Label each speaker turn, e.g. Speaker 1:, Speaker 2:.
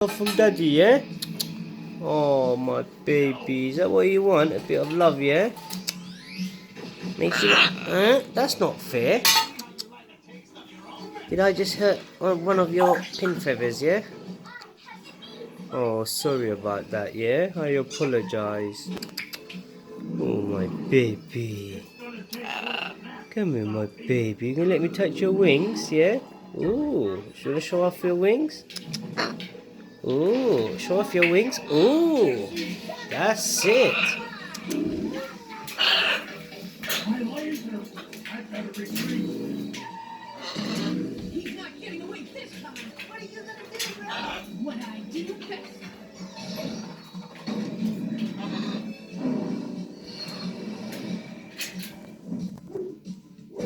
Speaker 1: Love from daddy, yeah? Oh, my baby. Is that what you want? A bit of love, yeah? Makes you... That's not fair. Did I just hurt one of your pin feathers, yeah? Oh, sorry about that, yeah? I apologize. Oh, my baby. Come here, my baby. You gonna let me touch your wings, yeah? Ooh, should I show off your wings? Ooh, show off your wings. Ooh, that's it.